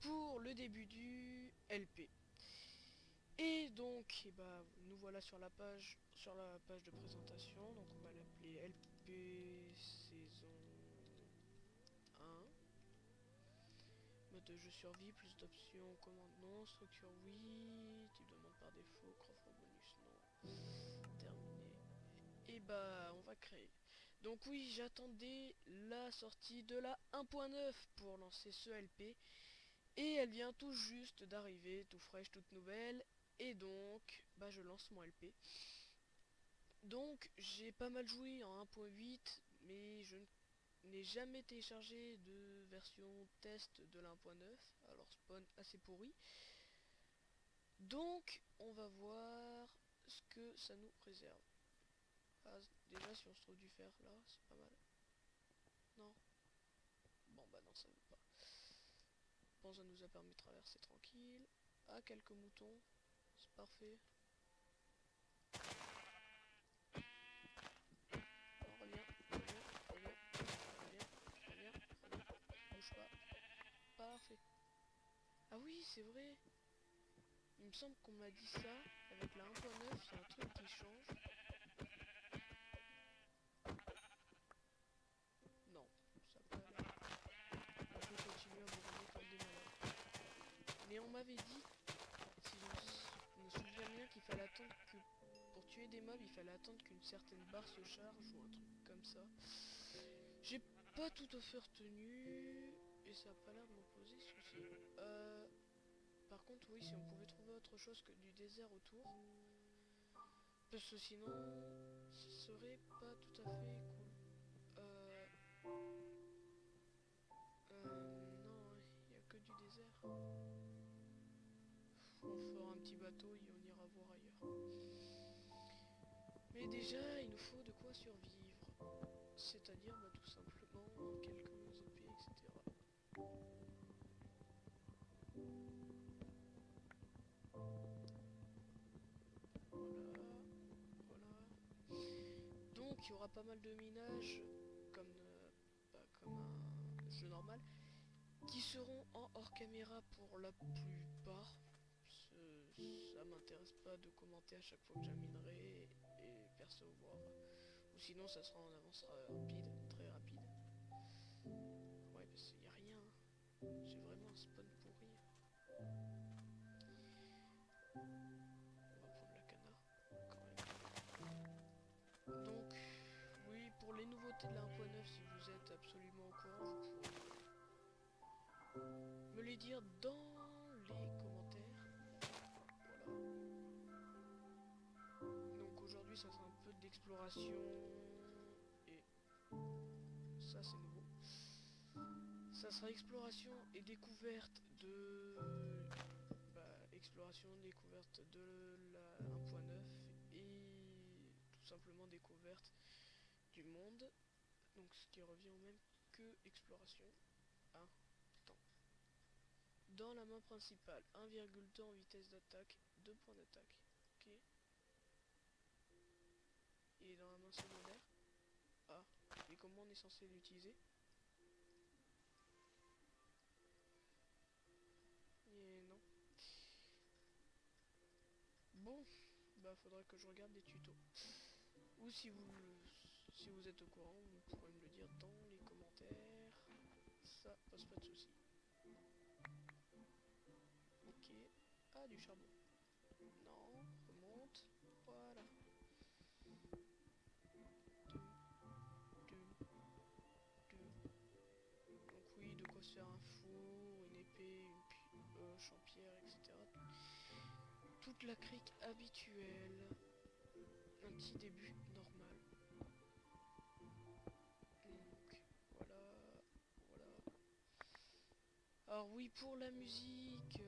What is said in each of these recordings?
pour le début du LP. Et donc, nous voilà sur la page de présentation. Donc on va l'appeler LP saison 1. Mode de jeu survie, plus d'options, commande non, structure oui, type de demande par défaut, coffre bonus non, terminé. Et on va créer. Donc oui, j'attendais la sortie de la 1.9 pour lancer ce LP. Et elle vient tout juste d'arriver, tout fraîche, toute nouvelle. Et donc, je lance mon LP. Donc, j'ai pas mal joué en 1.8, mais je n'ai jamais téléchargé de version test de la 1.9. Alors, spawn assez pourri. Donc, on va voir ce que ça nous réserve. Ah, déjà, si on se trouve du fer là, c'est pas mal. Non. Bon, non, ça veut pas. Bon, ça nous a permis de traverser tranquille. Ah, quelques moutons. C'est parfait. On revient. Bouge pas. Parfait. Ah oui, c'est vrai. Il me semble qu'on m'a dit ça. Avec la 1.9, il y a un truc qui change. Non, ça peut aller. On peut continuer à bourriner comme des malades. Mais on m'avait dit, si je me souviens bien, qu'il fallait attendre que... Pour tuer des mobs, il fallait attendre qu'une certaine barre se charge ou un truc comme ça. J'ai pas tout à fait retenu. Et ça a pas l'air de me poser souci. Par contre, oui, si on pouvait trouver autre chose que du désert autour. Parce que sinon, ce serait pas tout à fait cool. Non, il n'y a que du désert. On fera un petit bateau et on ira voir ailleurs. Mais déjà, il nous faut de quoi survivre. C'est-à-dire, tout simplement, quelques épées, etc. Voilà. Donc, il y aura pas mal de minage, comme un jeu normal, qui seront en hors caméra pour la plupart. Ça m'intéresse pas de commenter à chaque fois que j'aminerai et percevoir. Ou sinon, ça sera en avance rapide, très rapide. Ouais, parce qu'il n'y a rien. J'ai vraiment un spawn pourri. On va prendre la cana, quand même. Donc, oui, pour les nouveautés de la 1.9, si vous êtes absolument au courant, vous pourrez me les dire dans les commentaires. Voilà. Donc aujourd'hui, ça sera un peu d'exploration. Et ça, c'est nouveau. Ça sera exploration et découverte de... exploration, découverte de la 1.9 et tout simplement découverte du monde. Donc ce qui revient au même que exploration. Ah, temps. Dans la main principale, 1,2 en vitesse d'attaque, 2 points d'attaque. Ok. Et dans la main secondaire. Ah, et comment on est censé l'utiliser? Et non. Bon, faudra que je regarde des tutos. Ou si vous êtes au courant, vous pourrez me le dire dans les commentaires. Ça pose pas de soucis. Ok. Ah, du charbon. Non, remonte. Voilà. Donc oui, de quoi se faire un four, une épée, une pioche en pierre, etc. Toute la crique habituelle. Un petit début normal. Donc voilà. Alors oui, pour la musique,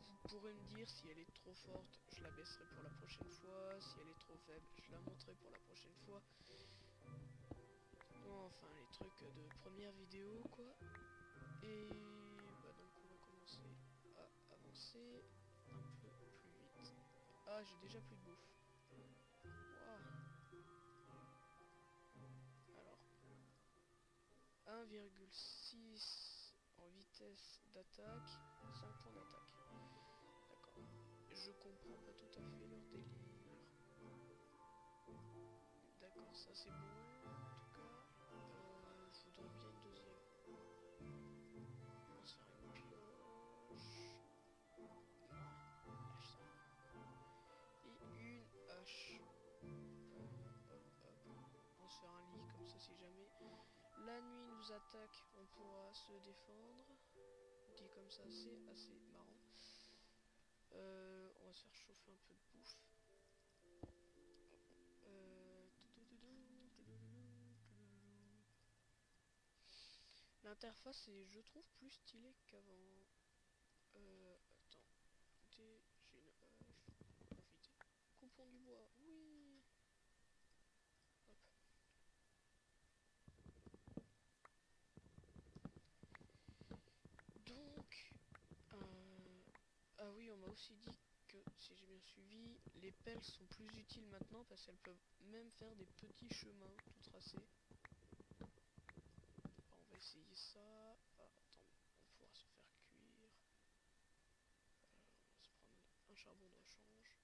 vous pourrez me dire si elle est trop forte, je la baisserai pour la prochaine fois. Si elle est trop faible, je la monterai pour la prochaine fois. Enfin, les trucs de première vidéo, quoi. Et donc on va commencer à avancer un peu plus vite. Ah, j'ai déjà plus de bouffe. Wow. Alors, 1,6 en vitesse vitesse d'attaque, 5 points d'attaque. D'accord. Je comprends pas tout à fait leur délire. D'accord, ça c'est bon. En tout cas, je voudrais bien une deuxième. On va se faire une pioche. Non, lâche ça. Et une hache. Hop. On va se faire un lit comme ça si jamais la nuit nous attaque, on pourra se défendre. Dit comme ça, c'est assez marrant. On va se faire chauffer un peu de bouffe. L'interface est, je trouve, plus stylée qu'avant. Attends. J'ai une hache. Profiter. Coupons du bois. Oui. Hop. Donc, ah oui, on m'a aussi dit que, si j'ai bien suivi, les pelles sont plus utiles maintenant parce qu'elles peuvent même faire des petits chemins tout tracés. Alors, on va essayer ça. Ah, attends, on pourra se faire cuire. On va se prendre un charbon de rechange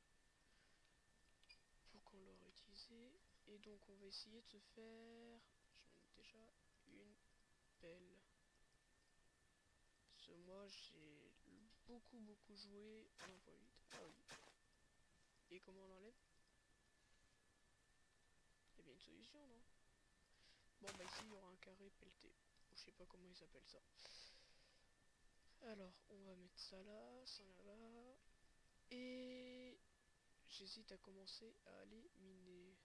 pour qu'on l'aura utilisé. Et donc on va essayer de se faire, je mets déjà une pelle. Parce que moi j'ai beaucoup joué à 1.8. Ah oui. Et comment on l'enlève? Il y a bien une solution, non? Bon bah ici il y aura un carré pelleté. Ou je sais pas comment ils appellent ça. Alors on va mettre ça là, ça là. Et j'hésite à commencer à aller miner.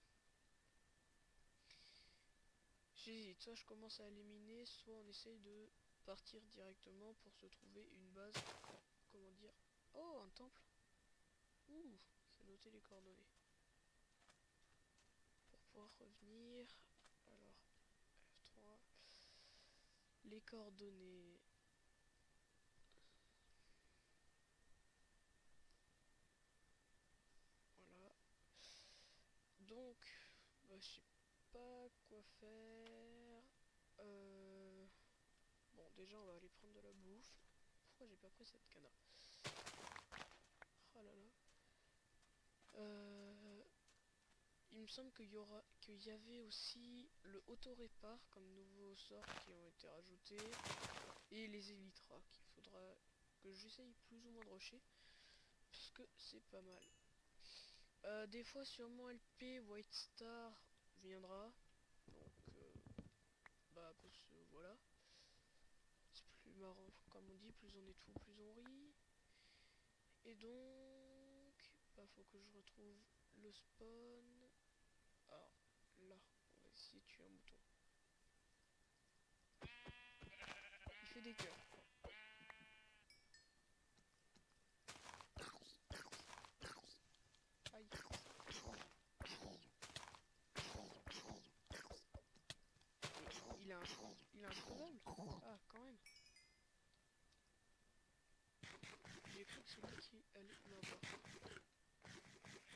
J'hésite, soit je commence à aller miner, soit on essaye de partir directement pour se trouver une base. Comment dire? Oh, un temple. Ouh, c'est noter les coordonnées. Pour pouvoir revenir. Alors, F3. Les coordonnées. Voilà. Donc, bah, je sais pas quoi faire. Bon, déjà, on va aller prendre de la bouffe. Pourquoi j'ai pas pris cette canne? Oh là là. Il me semble qu'il y avait aussi le auto-répar comme nouveau sort qui ont été rajoutés. Et les élytras qu'il faudra que j'essaye plus ou moins de rusher. Parce que c'est pas mal. Des fois sûrement LP White Star viendra. Donc bah parce que voilà. C'est plus marrant comme on dit, plus on est fou, plus on rit. Et donc bah faut que je retrouve le spawn. Alors là, on va essayer de tuer un mouton. Il fait des cœurs. Aïe. Il a un cheval. Ah, quand même. J'ai cru que c'était qui allait m'avoir.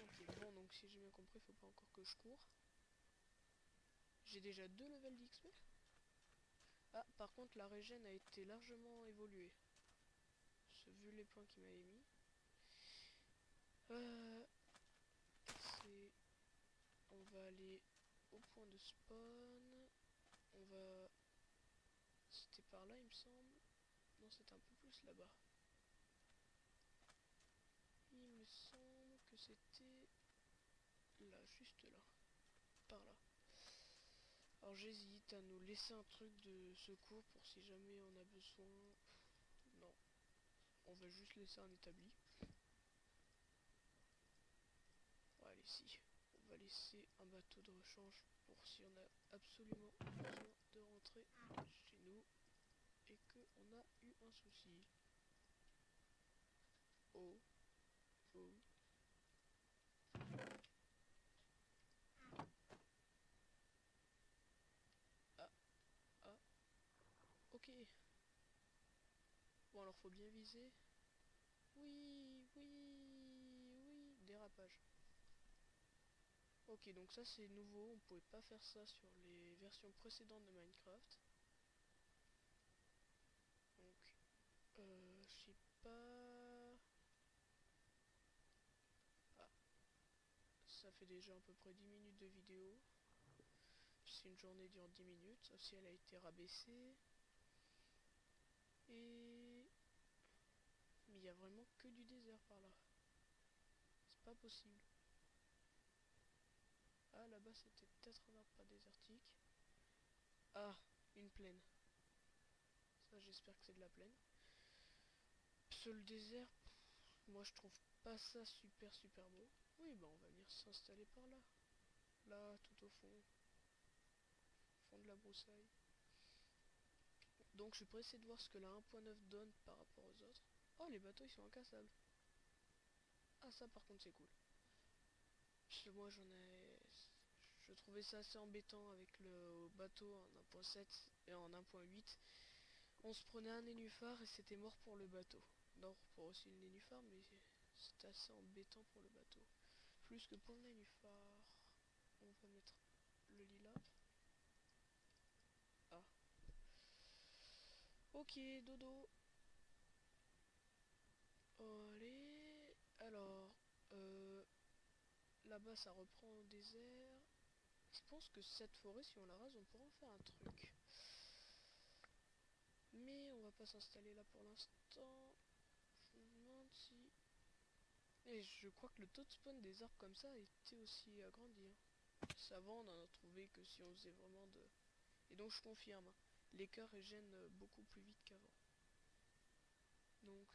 Ok, bon, donc si j'ai bien compris, faut pas encore que je cours. J'ai déjà 2 levels d'XP. Ah, par contre, la régène a été largement évoluée. Vu les points qu'il m'avait mis. On va aller au point de spawn. On va... C'était par là, il me semble. Non, c'était un peu plus là-bas. Il me semble que c'était là, juste là. Par là. Alors j'hésite à nous laisser un truc de secours pour si jamais on a besoin. Non. On va juste laisser un établi. Bon, allez, si. On va laisser un bateau de rechange pour si on a absolument besoin de rentrer chez nous et qu'on a eu un souci. Oh. Oh. Ah. Ah. Ok. Bon, alors faut bien viser. Oui. Dérapage. Ok, donc ça c'est nouveau. On pouvait pas faire ça sur les versions précédentes de Minecraft. Donc fait déjà à peu près 10 minutes de vidéo. Si une journée dure 10 minutes, sauf si elle a été rabaissée. Et... Mais il y a vraiment que du désert par là. C'est pas possible. Ah, là-bas, c'était peut-être un arbre pas désertique. Ah, une plaine. Ça, j'espère que c'est de la plaine. Parce que le désert, moi, je trouve pas ça super beau. Oui, bah, on va venir s'installer par là. Là, tout au fond. Fond de la broussaille. Donc, je suis pressé de voir ce que la 1.9 donne par rapport aux autres. Oh, les bateaux, ils sont incassables. Ah, ça, par contre, c'est cool. Parce que moi, je trouvais ça assez embêtant avec le bateau en 1.7 et en 1.8. On se prenait un nénuphar et c'était mort pour le bateau. Non, pour aussi le nénuphar, mais c'était assez embêtant pour le bateau. Plus que pour le nénuphar. On va mettre le lilas. Ah. Ok, dodo. Allez. Alors, là-bas, ça reprend au désert. Je pense que cette forêt, si on la rase, on pourra en faire un truc. Mais on va pas s'installer là pour l'instant. Je me demande si... Et je crois que le taux de spawn des arbres comme ça était aussi agrandi. Hein. Avant, on en a trouvé que si on faisait vraiment de... Et donc je confirme, hein, les cœurs régènent beaucoup plus vite qu'avant. Donc,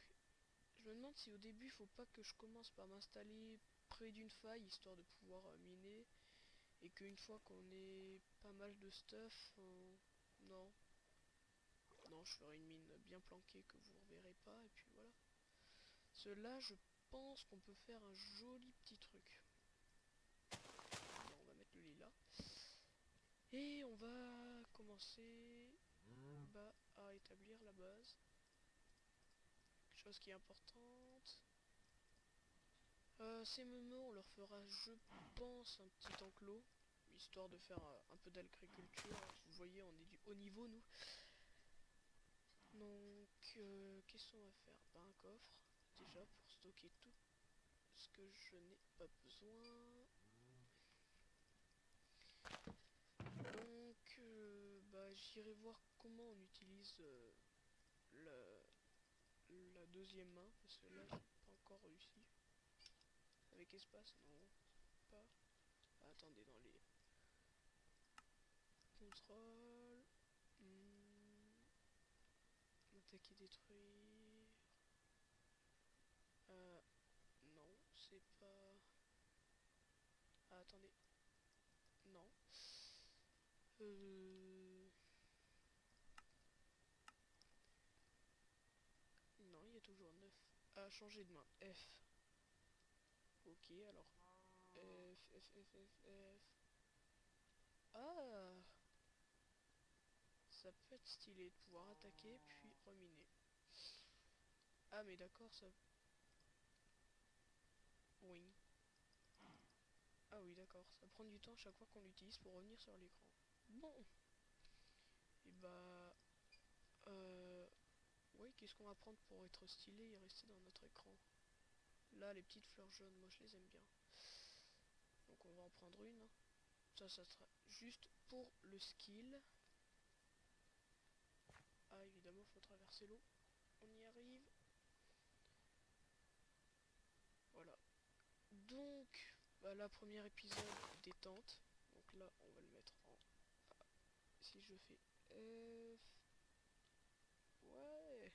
je me demande si au début, il faut pas que je commence par m'installer près d'une faille, histoire de pouvoir miner. Et qu'une fois qu'on ait pas mal de stuff, non. Non, je ferai une mine bien planquée que vous reverrez pas, et puis voilà. Cela, je pense qu'on peut faire un joli petit truc. Alors, on va mettre le lilas. Et on va commencer à établir la base. Chose qui est importante. Ces meumeux, on leur fera, je pense, un petit enclos. Histoire de faire un peu d'agriculture. Vous voyez, on est du haut niveau, nous. Donc, qu'est-ce qu'on va faire? Bah, un coffre, déjà, pour stocker tout ce que je n'ai pas besoin. Donc, bah, j'irai voir comment on utilise la deuxième main, parce que là, j'ai pas encore réussi. Avec espace, non, pas. Ah, attendez, dans les contrôles. Attaquer, détruire. Non, c'est pas... Ah, attendez. Non. Non, il y a toujours 9. Ah, changer de main. F. Ok, alors. F. Ah, ça peut être stylé de pouvoir attaquer puis reminer. Ah, mais d'accord, ça... Oui. Ah oui, d'accord. Ça prend du temps chaque fois qu'on l'utilise pour revenir sur l'écran. Bon. Et bah... Oui, qu'est-ce qu'on va prendre pour être stylé et rester dans notre écran? Là, les petites fleurs jaunes, moi je les aime bien. Donc on va en prendre une. Ça sera juste pour le skill. Ah, évidemment, faut traverser l'eau. On y arrive. Voilà. Donc, bah, la première épisode détente. Donc là, on va le mettre en... Si je fais F... Ouais.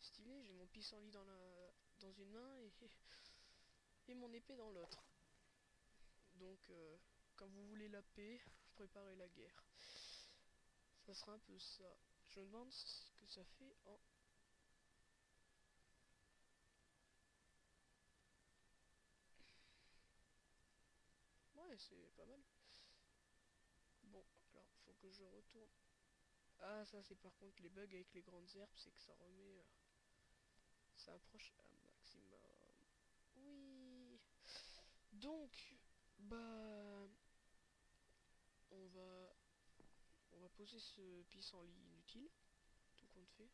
Stylé, j'ai mon pissenlit dans une main et mon épée dans l'autre. Donc, quand vous voulez la paix, préparez la guerre. Ça sera un peu ça. Je me demande ce que ça fait en... Ouais, c'est pas mal. Bon, alors, faut que je retourne. Ah, ça, c'est par contre les bugs avec les grandes herbes, c'est que ça remet... ça approche un maximum. Oui. Donc, bah... On va... On va poser ce pissenlit inutile, tout compte fait.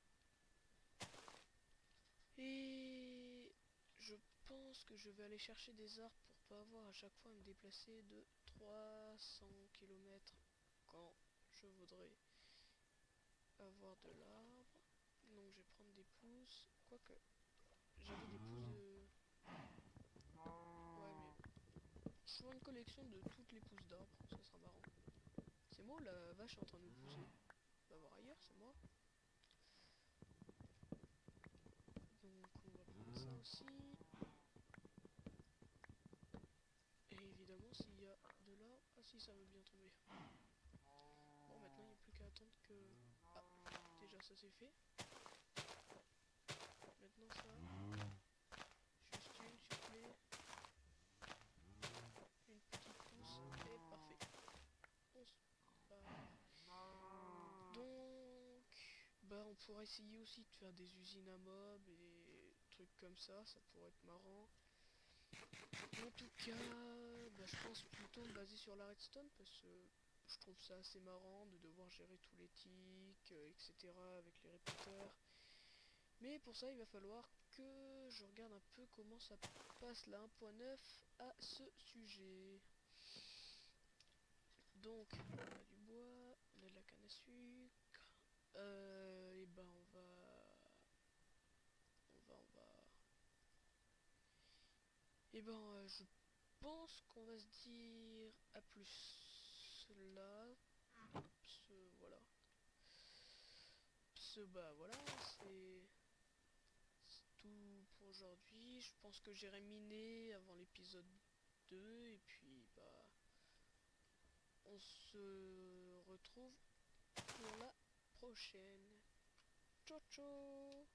Et... Je pense que je vais aller chercher des arbres pour pas avoir à chaque fois à me déplacer de 300 km quand je voudrais avoir de l'arbre. Donc je vais prendre des pousses. Quoique, j'avais des pousses de... Ouais, mais je ferai une collection de toutes les pousses d'arbres, ça sera marrant. C'est moi ou la vache est en train de me pousser? On va voir ailleurs, c'est moi. Donc on va prendre ça aussi. Et évidemment s'il y a de l'arbre... Ah si, ça veut bien tomber. Bon, maintenant il n'y a plus qu'à attendre que... Ah, déjà ça c'est fait. Maintenant ça... Juste une, s'il vous plaît. Une petite pousse et parfait. On se barre. Donc, bah on pourrait essayer aussi de faire des usines à mobs et trucs comme ça pourrait être marrant. En tout cas, bah, je pense plutôt me baser sur la redstone parce que je trouve ça assez marrant de devoir gérer tous les tics, etc. avec les répéteurs. Mais pour ça, il va falloir que je regarde un peu comment ça passe la 1.9 à ce sujet. Donc, on a du bois, on a de la canne à sucre. Et ben on va... Et ben je pense qu'on va se dire à plus là. Voilà. Bah voilà, c'est tout pour aujourd'hui. Je pense que j'irai miner avant l'épisode 2 et puis bah on se retrouve pour la prochaine. Ciao ciao.